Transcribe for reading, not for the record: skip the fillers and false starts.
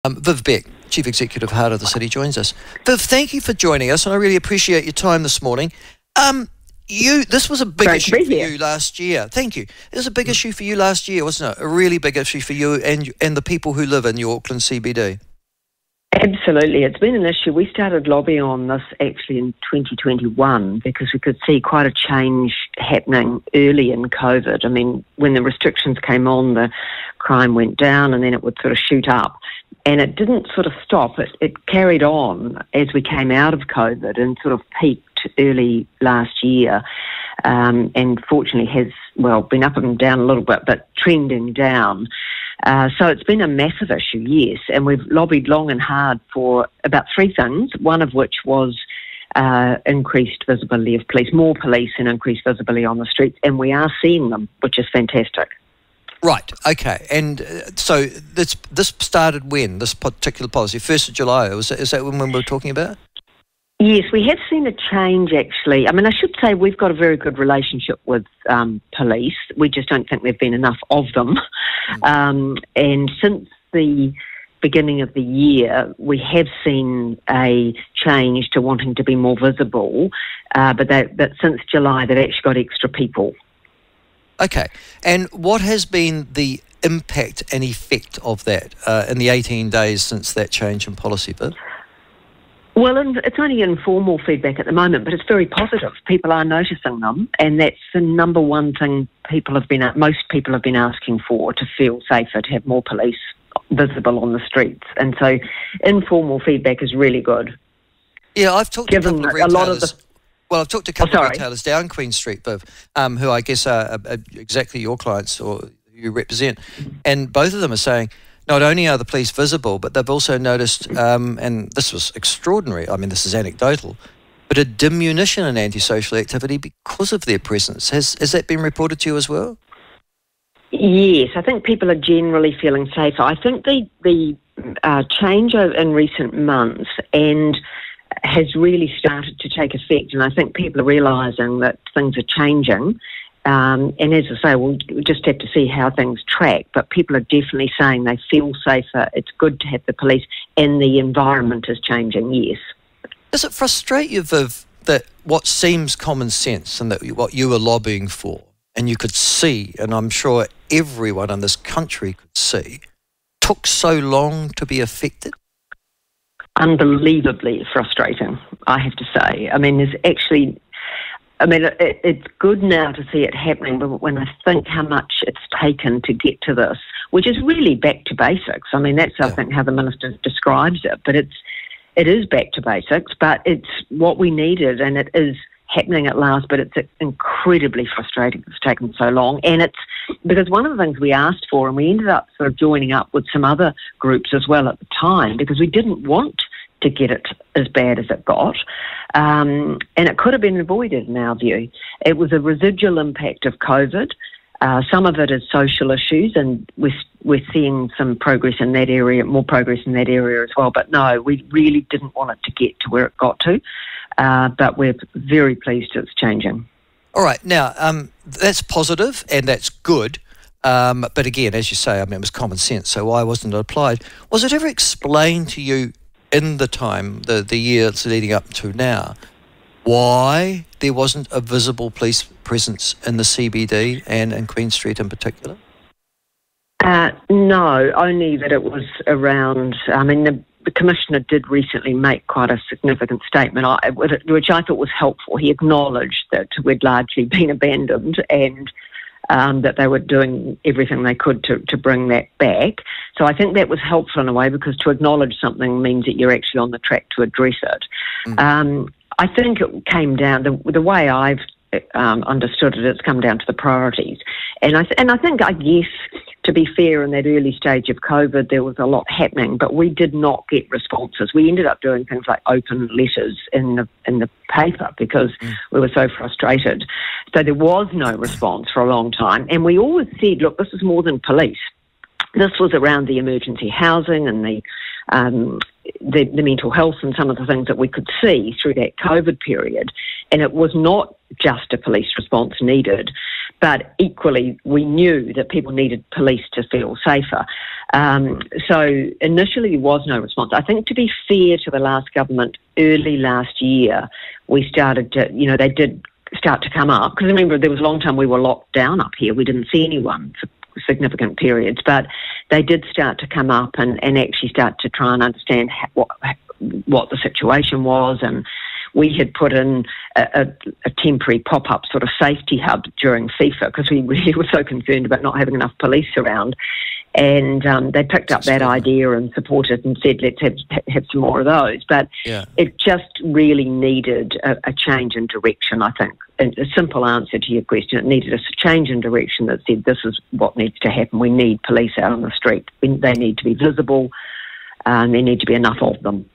Viv Beck, Chief Executive Heart of the City, joins us. Viv, thank you for joining us, and I really appreciate your time this morning. This was a big issue for you last year. Thank you. It was a big issue for you last year, wasn't it? A really big issue for you and the people who live in your Auckland CBD. Absolutely. It's been an issue. We started lobbying on this actually in 2021 because we could see quite a change happening early in COVID. I mean, when the restrictions came on, the crime went down and then it would sort of shoot up. And it didn't sort of stop. It carried on as we came out of COVID and sort of peaked early last year. And fortunately has, been up and down a little bit, but trending down. So it's been a massive issue, yes, and we've lobbied long and hard for about three things, one of which was increased visibility of police, more police and increased visibility on the streets, and we are seeing them, which is fantastic. Right, okay, and so this started when, this particular policy? 1st of July, is that when we were talking about? Yes, we have seen a change, actually. I mean, I should say we've got a very good relationship with police. We just don't think there have been enough of them. And since the beginning of the year, we have seen a change to wanting to be more visible, but since July, they've actually got extra people. Okay, and what has been the impact and effect of that in the 18 days since that change in policy, Viv? Well, it's only informal feedback at the moment, but it's very positive. People are noticing them, and that's the number one thing most people have been asking for, to feel safer, to have more police visible on the streets. And so informal feedback is really good. Yeah, I've talked to a couple of retailers. I've talked to a couple of retailers down Queen Street, Viv, who I guess are exactly your clients or you represent, and both of them are saying, not only are the police visible, but they've also noticed, and this was extraordinary, I mean, this is anecdotal, but a diminution in antisocial activity because of their presence. Has that been reported to you as well? Yes, I think people are generally feeling safer. I think the change in recent months has really started to take effect, and I think people are realising that things are changing. And as I say, we'll just have to see how things track, but people are definitely saying they feel safer, it's good to have the police, and the environment is changing, yes. Does it frustrate you, Viv, that what seems common sense and that what you were lobbying for, and you could see, and I'm sure everyone in this country could see, took so long to be effected? Unbelievably frustrating, I have to say. I mean, it's good now to see it happening, but when I think how much it's taken to get to this, which is really back to basics. I mean, that's, I think, how the Minister describes it, but it is back to basics, but it's what we needed, and it is happening at last, but it's incredibly frustrating it's taken so long. And it's because one of the things we asked for, and we ended up sort of joining up with some other groups as well at the time, because we didn't want to get it as bad as it got. And it could have been avoided in our view. It was a residual impact of COVID. Some of it is social issues, and we're seeing some progress in that area, more progress in that area as well. But no, we really didn't want it to get to where it got to. But we're very pleased it's changing. All right. Now, that's positive and that's good. But again, as you say, I mean, it was common sense, so why wasn't it applied? Was it ever explained to you in the time, the years leading up to now, why there wasn't a visible police presence in the CBD and in Queen Street in particular? No, only that it was around, I mean, the Commissioner did recently make quite a significant statement, which I thought was helpful. He acknowledged that we'd largely been abandoned and that they were doing everything they could to bring that back. So I think that was helpful in a way, because to acknowledge something means that you're actually on the track to address it. I think it came down, the way I've understood it, it's come down to the priorities. And I think, I guess, to be fair, in that early stage of COVID, there was a lot happening, but we did not get responses. We ended up doing things like open letters in the paper because we were so frustrated. So there was no response for a long time. And we always said, look, this is more than police. This was around the emergency housing and the mental health and some of the things that we could see through that COVID period. And it was not just a police response needed, but equally we knew that people needed police to feel safer. So initially there was no response. I think, to be fair to the last government, early last year we started to, they did start to come up, because remember there was a long time we were locked down up here. We didn't see anyone for significant periods, but they did start to come up and actually start to try and understand what the situation was. And we had put in a temporary pop-up sort of safety hub during FIFA, because we really were so concerned about not having enough police around. And they picked up that idea and supported and said, let's have some more of those. But it just really needed a change in direction, I think. A simple answer to your question, it needed a change in direction that said, this is what needs to happen. We need police out on the street. They need to be visible, and there need to be enough of them.